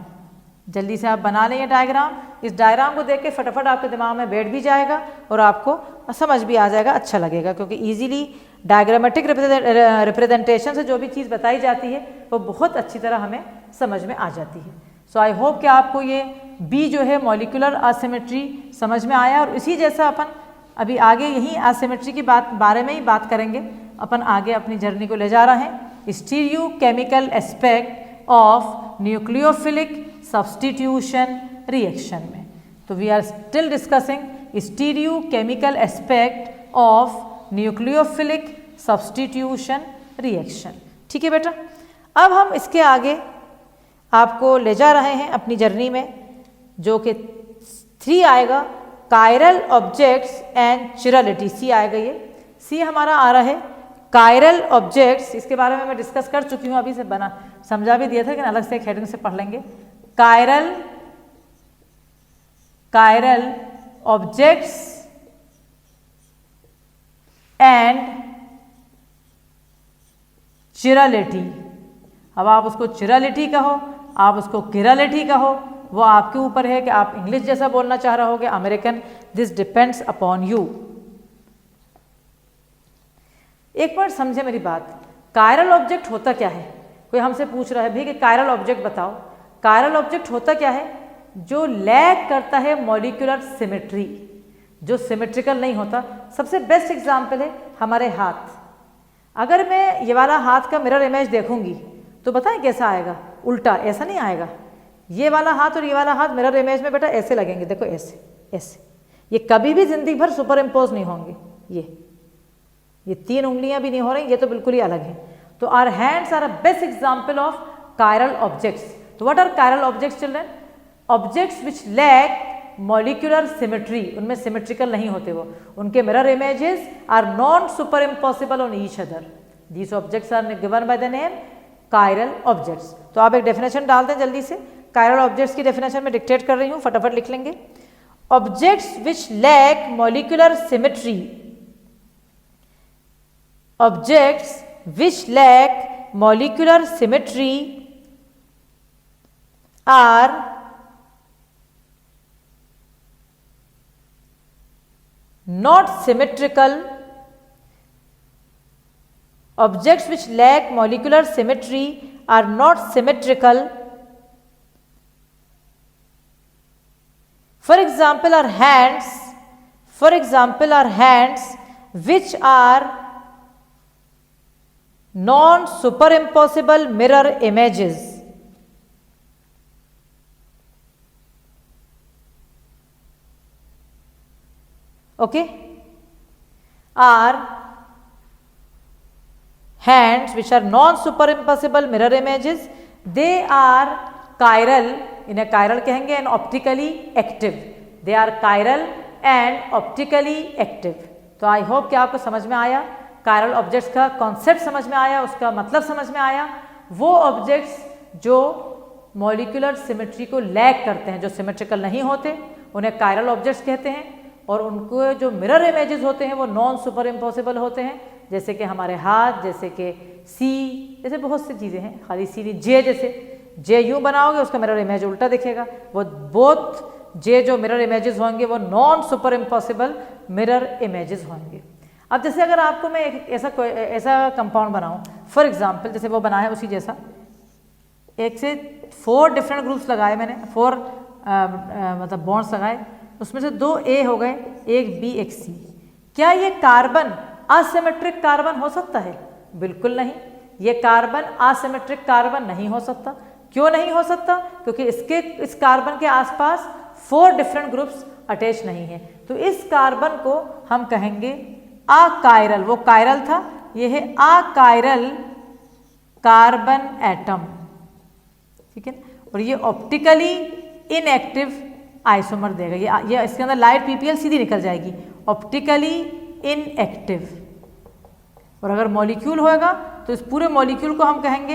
[SPEAKER 1] जल्दी से आप बना लें ये डायग्राम. इस डायग्राम को देख के फटाफट आपके दिमाग में बैठ भी जाएगा और आपको समझ भी आ जाएगा, अच्छा लगेगा, क्योंकि इजीली डायग्रामेटिक रिप्रेजेंटेशन से जो भी चीज़ बताई जाती है वो बहुत अच्छी तरह हमें समझ में आ जाती है. सो आई होप कि आपको ये बी जो है मॉलिक्यूलर असिमेट्री समझ में आया. और इसी जैसा अपन अभी आगे यही असिमेट्री की बारे में ही बात करेंगे. अपन आगे अपनी जर्नी को ले जा रहे हैं stereo chemical aspect of nucleophilic substitution reaction में. तो we are still discussing stereo chemical aspect of nucleophilic substitution reaction. ठीक है बेटा, अब हम इसके आगे आपको ले जा रहे हैं अपनी जर्नी में, जो कि 3 आएगा, कायरल ऑब्जेक्ट्स एंड चिरलिटी. सी आएगा, ये सी हमारा आ रहा है कायरल ऑब्जेक्ट्स. इसके बारे में मैं डिस्कस कर चुकी हूँ, अभी से बना समझा भी दिया था, लेकिन अलग से एक हेडिंग से पढ़ लेंगे. Chiral objects and chirality. अब आप उसको चिरलिटी कहो, आप उसको किरलिटी कहो, वो आपके ऊपर है कि आप इंग्लिश जैसा बोलना चाह रहे होगे, American. This depends upon you. एक बार समझे मेरी बात. कायरल ऑब्जेक्ट होता क्या है? कोई हमसे पूछ रहा है भाई कि कायरल ऑब्जेक्ट बताओ. कायरल ऑब्जेक्ट होता क्या है? जो लैग करता है मॉलिक्यूलर सिमेट्री, जो सिमेट्रिकल नहीं होता. सबसे बेस्ट एग्जाम्पल है हमारे हाथ. अगर मैं ये वाला हाथ का मिरर इमेज देखूंगी तो बताएं कैसा आएगा? उल्टा, ऐसा नहीं आएगा. ये वाला हाथ और ये वाला हाथ मिरर इमेज में बेटा ऐसे लगेंगे, देखो ऐसे ऐसे. ये कभी भी जिंदगी भर सुपर इम्पोज नहीं होंगे. ये 3 उंगलियां भी नहीं हो रही, ये तो बिल्कुल ही अलग है. तो our hands are a best example of chiral objects. तो what are chiral objects children? Objects which lack molecular symmetry. उनमें सिमेट्रिकल नहीं होते वो. उनके mirror images are non super impossible on each other. These objects are given by the name chiral objects. तो आप एक definition डाल दें जल्दी से. कायरल ऑब्जेक्ट्स की डेफिनेशन में डिक्टेट कर रही हूँ, फटाफट लिख लेंगे. Objects which lack molecular symmetry. Objects which lack molecular symmetry are not symmetrical. Objects which lack molecular symmetry are not symmetrical. For example, our hands which are non-superimposable mirror images. Okay, are hands which are non-superimposable mirror images. They are chiral. इन्हें chiral कहेंगे and optically active. They are chiral and optically active. तो I hope कि आपको समझ में आया, chiral objects का concept समझ में आया, उसका मतलब समझ में आया. वो ऑब्जेक्ट्स जो मॉलिक्यूलर सिमेट्री को लैग करते हैं, जो सिमेट्रिकल नहीं होते, उन्हें कायरल ऑब्जेक्ट्स कहते हैं. और उनको जो मिरर इमेजेस होते हैं वो नॉन सुपर इम्पॉसिबल होते हैं, जैसे कि हमारे हाथ, जैसे कि सी, जैसे बहुत सी चीज़ें हैं, खाली सी नहीं, जे जैसे जे यूँ बनाओगे उसका मिरर इमेज उल्टा दिखेगा, वो बोथ जे जो मिरर इमेजेस होंगे वो non super impossible mirror images होंगे। अब जैसे अगर आपको मैं एक ऐसा कंपाउंड बनाऊं, फॉर एग्जांपल जैसे वो बना है उसी जैसा, एक से 4 डिफरेंट ग्रुप्स लगाए मैंने, 4 मतलब बॉन्ड्स लगाए, उसमें से 2 ए हो गए, एक बी एक सी। क्या ये कार्बन असिमेट्रिक कार्बन हो सकता है? बिल्कुल नहीं, ये कार्बन असिमेट्रिक कार्बन नहीं हो सकता। क्यों नहीं हो सकता? क्योंकि इस कार्बन के आसपास 4 डिफरेंट ग्रुप्स अटैच नहीं है। तो इस कार्बन को हम कहेंगे अकायरल, वो कायरल था, ये है अकायरल कार्बन एटम, ठीक है। और ये ऑप्टिकली इनएक्टिव आइसोमर देगा, ये इसके अंदर लाइट पीपीएल सीधी निकल जाएगी, ऑप्टिकली इनएक्टिव। और अगर मॉलिक्यूल होगा तो इस पूरे मॉलिक्यूल को हम कहेंगे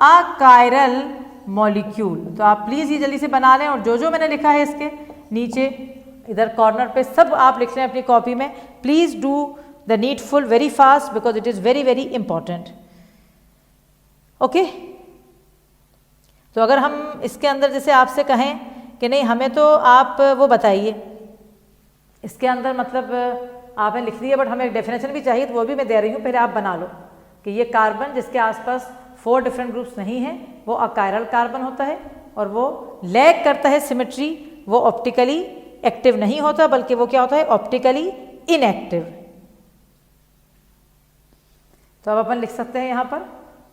[SPEAKER 1] अकायरल मॉलिक्यूल। तो आप प्लीज़ ये जल्दी से बना लें, और जो मैंने लिखा है इसके नीचे इधर कॉर्नर पे सब आप लिख लें अपनी कॉपी में। Please do the needful very fast because it is very very important. Okay, तो अगर हम इसके अंदर जैसे आपसे कहें कि नहीं हमें तो आप वो बताइए, इसके अंदर मतलब आपने लिख दिया बट हमें एक डेफिनेशन भी चाहिए, तो वो भी मैं दे रही हूँ, पहले आप बना लो कि ये कार्बन जिसके आसपास 4 डिफरेंट ग्रुप्स नहीं हैं वो अकायरल कार्बन होता है, और वो लैक करता है सिमेट्री, वो ऑप्टिकली एक्टिव नहीं होता, बल्कि वो क्या होता है, ऑप्टिकली इनएक्टिव। तो अब अपन लिख सकते हैं यहाँ पर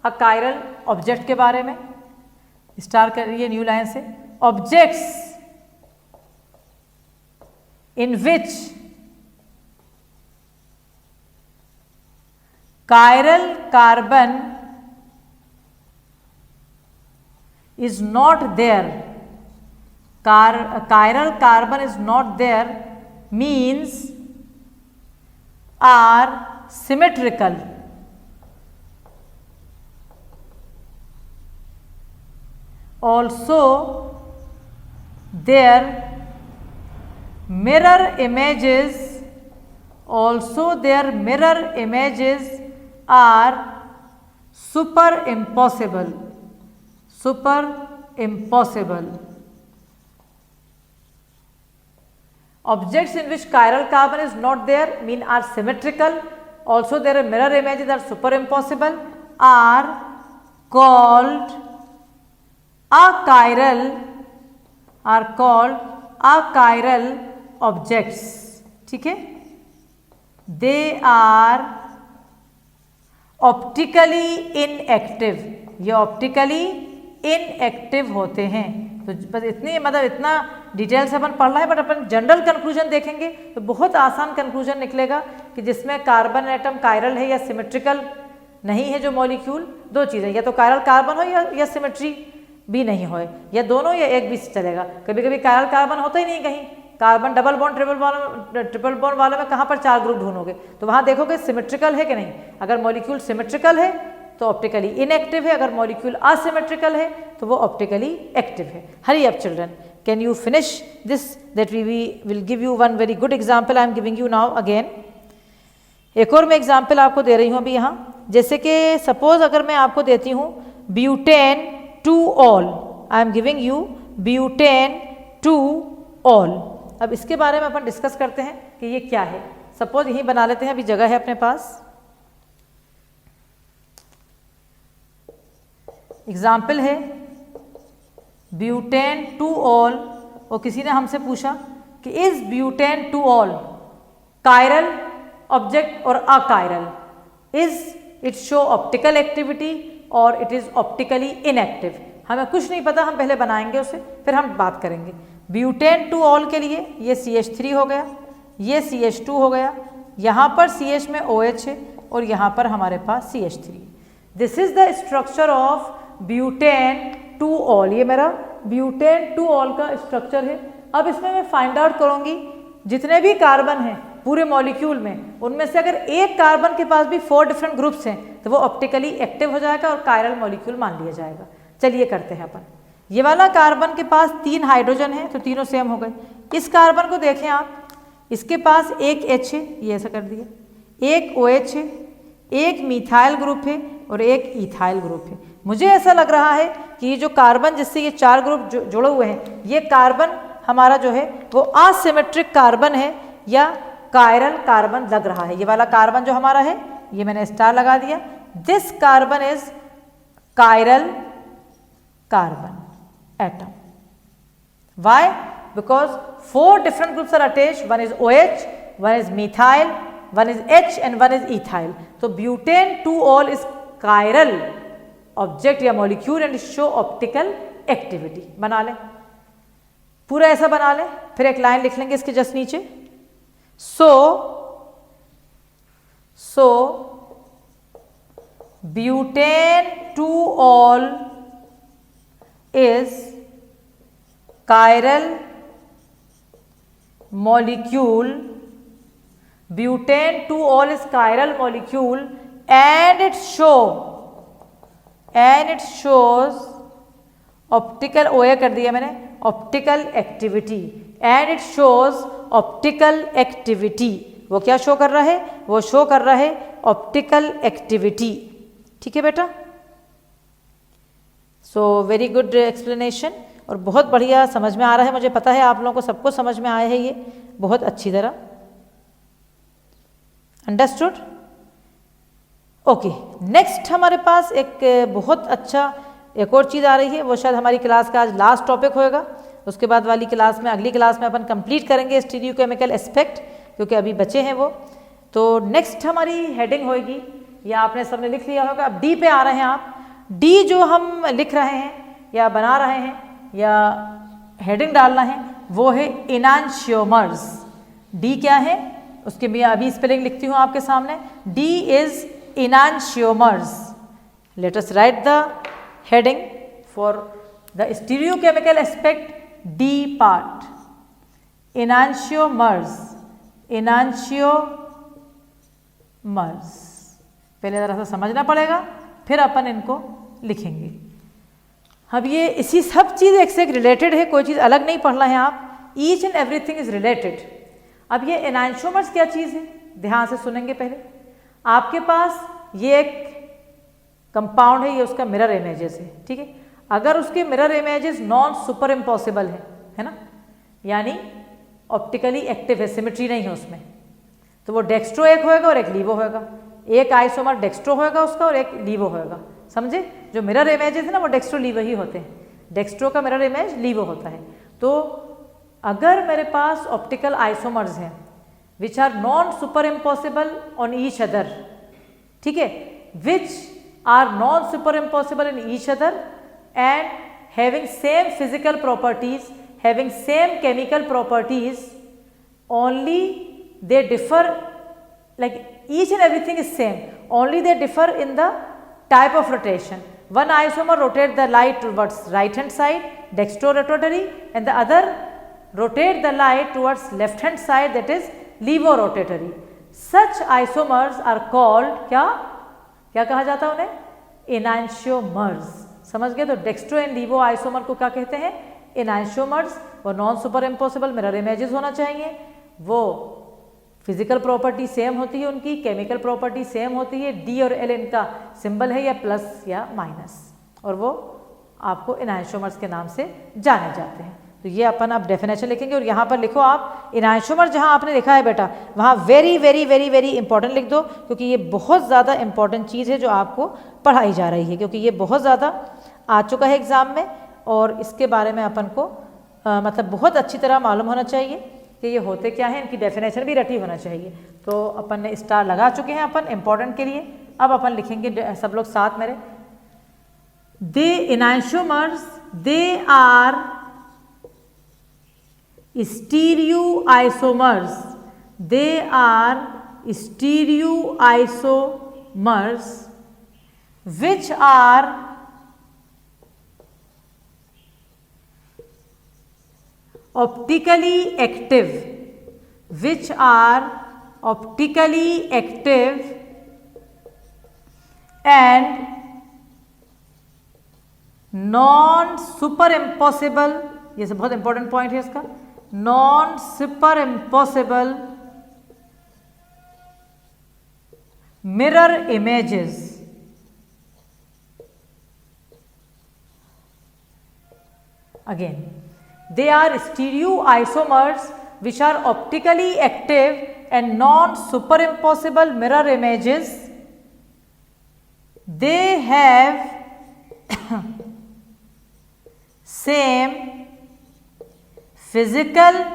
[SPEAKER 1] अकायरल ऑब्जेक्ट के बारे में, स्टार्ट करिए न्यू लाइन से, objects in which chiral carbon is not there, chiral carbon is not there means are symmetrical, also their mirror images are superimposable. Objects in which chiral carbon is not there mean are symmetrical, also their mirror images are superimposable, are called achiral objects, ठीक है। They are optically inactive, ये optically inactive होते हैं। तो बस इतनी मतलब इतना डिटेल से अपन पढ़ रहे हैं, बट अपन जनरल कंक्लूजन देखेंगे तो बहुत आसान कंक्लूजन निकलेगा कि जिसमें कार्बन एटम कायरल है या सिमेट्रिकल नहीं है, जो मॉलिक्यूल, 2 चीज़ें, या तो कायरल कार्बन हो या सिमेट्री भी नहीं हो, या दोनों या एक भी चलेगा। कभी कभी कायरल कार्बन होता ही नहीं कहीं, carbon double bond triple bond वाले में कहाँ पर 4 ग्रुप ढूंढोगे, तो वहाँ देखोगे सिमेट्रिकल है कि नहीं। अगर मॉलिक्यूल सिमेट्रिकल है तो ऑप्टिकली इनएक्टिव है, अगर मॉलिक्यूल असिमेट्रिकल है तो वो ऑप्टिकली एक्टिव है। Hurry up children, can you finish this that we will give you one very good example. I am giving you now again, एक और मैं एग्जाम्पल आपको दे रही हूँ अभी यहाँ। जैसे कि सपोज अगर मैं आपको देती हूँ butane two all, I am giving you butane two all. अब इसके बारे में अपन डिस्कस करते हैं कि ये क्या है। सपोज यहीं बना लेते हैं, अभी जगह है अपने पास। एग्जाम्पल है ब्यूटेन टू ऑल, और किसी ने हमसे पूछा कि is butane two ol chiral object और achiral, is it show optical activity और इट इज ऑप्टिकली इनएक्टिव। हमें कुछ नहीं पता, हम पहले बनाएंगे उसे फिर हम बात करेंगे। ब्यूटेन टू ऑल के लिए ये CH3 हो गया, ये CH2 हो गया, यहाँ पर CH में OH है और यहाँ पर हमारे पास CH3। This is the structure of butane two all, ये मेरा ब्यूटेन टू ऑल का स्ट्रक्चर है। अब इसमें मैं फाइंड आउट करूँगी जितने भी कार्बन हैं पूरे मॉलिक्यूल में, उनमें से अगर एक कार्बन के पास भी 4 डिफरेंट ग्रुप्स हैं तो वो ऑप्टिकली एक्टिव हो जाएगा और कायरल मॉलिक्यूल मान लिया जाएगा। चलिए करते हैं अपन। ये वाला कार्बन के पास 3 हाइड्रोजन है तो तीनों सेम हो गए। इस कार्बन को देखें आप, इसके पास एक H है, ये ऐसा कर दिया, एक OH है, एक मिथाइल ग्रुप है और एक इथाइल ग्रुप है। मुझे ऐसा लग रहा है कि ये जो कार्बन जिससे ये 4 ग्रुप जुड़े हुए हैं, ये कार्बन हमारा जो है वो असिमेट्रिक कार्बन है या कायरल कार्बन लग रहा है। ये वाला कार्बन जो हमारा है, ये मैंने स्टार लगा दिया, this carbon is chiral carbon atom. Why? Because 4 different groups are attached. One is OH, one is methyl, one is H and one is ethyl. So butane 2-ol is chiral object या molecule and show optical activity. बना ले, पूरा ऐसा बना ले, फिर एक line लिख लेंगे इसके जस्ट नीचे। So butane 2-ol is chiral molecule, butane 2-ol is chiral molecule and it shows optical, OA कर दिया मैंने, optical activity and it shows optical activity। वो क्या शो कर रहा है? वो शो कर रहा है optical activity। ठीक है बेटा, सो वेरी गुड एक्सप्लेनेशन और बहुत बढ़िया समझ में आ रहा है। मुझे पता है आप लोगों को सबको समझ में आया है ये बहुत अच्छी तरह। अंडरस्टूड? ओके, नेक्स्ट हमारे पास एक बहुत अच्छा एक और चीज़ आ रही है, वो शायद हमारी क्लास का आज लास्ट टॉपिक होएगा। उसके बाद वाली क्लास में, अगली क्लास में अपन कंप्लीट करेंगे स्टीरियोकेमिकल एस्पेक्ट, क्योंकि अभी बचे हैं वो। तो नेक्स्ट हमारी हेडिंग होगी, या आपने सबने लिख लिया होगा, अब डी पे आ रहे हैं आप। डी जो हम लिख रहे हैं या बना रहे हैं या हेडिंग डालना है वो है इनांशियोमर्स। डी क्या है उसके मैं अभी स्पेलिंग लिखती हूँ आपके सामने। D is enantiomers. Let us write the heading for the stereochemical aspect, D part, enantiomers. Enantiomers पहले ज़रा सा समझना पड़ेगा, फिर अपन इनको लिखेंगे। अब ये इसी सब चीज़ एक से एक रिलेटेड है, कोई चीज़ अलग नहीं पढ़ना है आप, each and everything is related. अब ये एनांशियोमर्स क्या चीज़ है, ध्यान से सुनेंगे। पहले आपके पास ये एक कंपाउंड है, ये उसका मिरर इमेजेस है, ठीक है। अगर उसके mirror images non super impossible है ना, यानी ऑप्टिकली एक्टिव है, सिमेट्री नहीं है उसमें, तो वो डेक्स्ट्रो एक होएगा और एक लीवो होएगा। एक आइसोमर डेक्स्ट्रो होएगा उसका और एक लीवो होएगा, समझे। जो मिरर इमेजेस है ना वो डेक्स्ट्रो लीवो ही होते हैं, डेक्स्ट्रो का मिरर इमेज लीवो होता है। तो अगर मेरे पास ऑप्टिकल आइसोमर्स हैं which are non super impossible on each other, ठीक है, which are non super impossible in each other and having same physical properties, having same chemical properties, only they differ, like each and everything is same, only they differ in the type of rotation. One isomer rotate the light towards right hand side, dextrorotatory, and the other rotate the light towards left hand side, that is levorotatory. Such isomers are called क्या कहा जाता है उन्हें? Enantiomers. समझ गए? तो dextro and लीवो isomer को क्या कहते हैं? एनांशियोमर्स। वो non super impossible mirror images होना चाहिए, वो फिजिकल प्रॉपर्टी सेम होती है, उनकी केमिकल प्रॉपर्टी सेम होती है, डी और एल इनका सिंबल है या प्लस या माइनस, और वो आपको एनांशियोमर्स के नाम से जाने जाते हैं। तो ये अपन अब डेफिनेशन लिखेंगे और यहाँ पर लिखो आप एनांशियोमर, जहाँ आपने लिखा है बेटा वहाँ very very very very important लिख दो, क्योंकि ये बहुत ज़्यादा इंपॉर्टेंट चीज़ है जो आपको पढ़ाई जा रही है, क्योंकि ये बहुत ज़्यादा आ चुका है एग्ज़ाम में और इसके बारे में अपन को मतलब बहुत अच्छी तरह मालूम होना चाहिए कि ये होते क्या है, इनकी डेफिनेशन भी रटी होना चाहिए। तो अपन ने स्टार लगा चुके हैं अपन इम्पॉर्टेंट के लिए। अब अपन लिखेंगे सब लोग साथ मेरे, they enantiomers they are stereo isomers, they are stereo isomers which are optically active, which are optically active and non super impossible, ये सब बहुत इंपॉर्टेंट पॉइंट है इसका, non-superimposable mirror images again. They are stereoisomers which are optically active and non-superimposable mirror images. They have same physical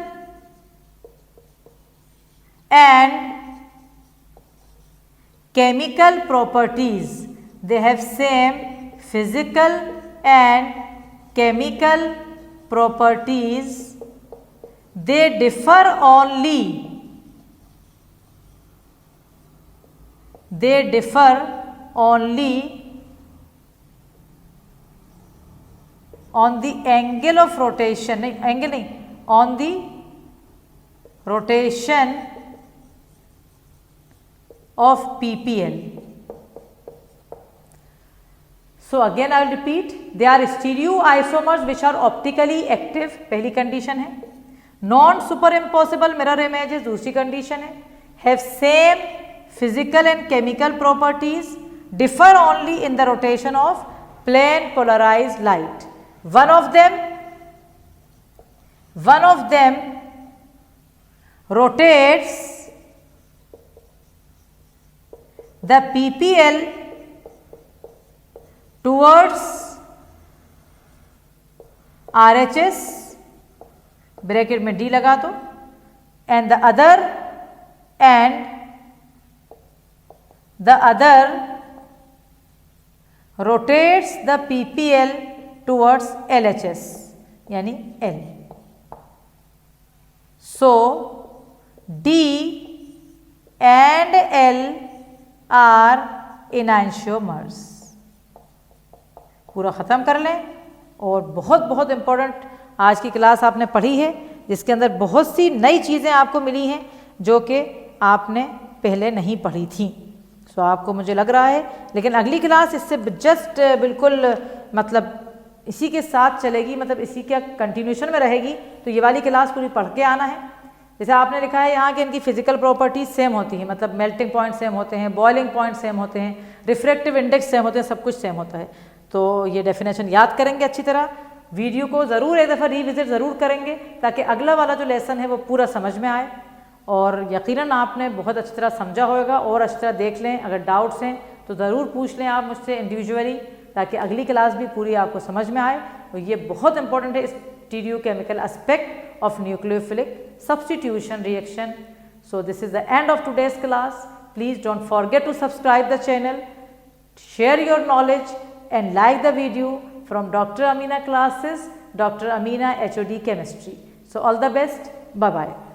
[SPEAKER 1] and chemical properties. They have same physical and chemical properties. They differ only on the angle of rotation, on the rotation of PPL. So again I will repeat, they are stereoisomers which are optically active, पहली condition है. Non super impossible mirror images दूसरी condition है. Have same physical and chemical properties, differ only in the rotation of plane polarised light. One of them rotates the PPL towards RHS, bracket में D लगा दो, and the other rotates the PPL towards LHS यानी L. So D and L are enantiomers. पूरा ख़त्म कर लें. और बहुत इम्पोर्टेंट आज की क्लास आपने पढ़ी है, जिसके अंदर बहुत सी नई चीज़ें आपको मिली हैं जो कि आपने पहले नहीं पढ़ी थी. सो आपको मुझे लग रहा है, लेकिन अगली क्लास इससे जस्ट बिल्कुल मतलब इसी के साथ चलेगी, मतलब इसी का कंटिन्यूशन में रहेगी. तो ये वाली क्लास पूरी पढ़ के आना है. जैसे आपने लिखा है यहाँ कि इनकी फिजिकल प्रॉपर्टीज सेम होती हैं, मतलब मेल्टिंग पॉइंट सेम होते हैं, बॉइलिंग पॉइंट सेम होते हैं, रिफ्रैक्टिव इंडेक्स सेम होते हैं, सब कुछ सेम होता है. तो ये डेफिनेशन याद करेंगे अच्छी तरह. वीडियो को ज़रूर एक दफ़ा रिविजिट ज़रूर करेंगे ताकि अगला वाला जो लेसन है वो पूरा समझ में आए. और यकीनन आपने बहुत अच्छी तरह समझा होगा. और अच्छी तरह देख लें, अगर डाउट्स हैं तो ज़रूर पूछ लें आप मुझसे इंडिविजुअली, ताकि अगली क्लास भी पूरी आपको समझ में आए. और ये बहुत इंपॉर्टेंट है, stereochemical aspect of nucleophilic substitution reaction. So this is the end of today's class. Please don't forget to subscribe the channel, share your knowledge and like the video from Dr. Amina classes, Dr. Amina HOD Chemistry. So all the best. Bye bye.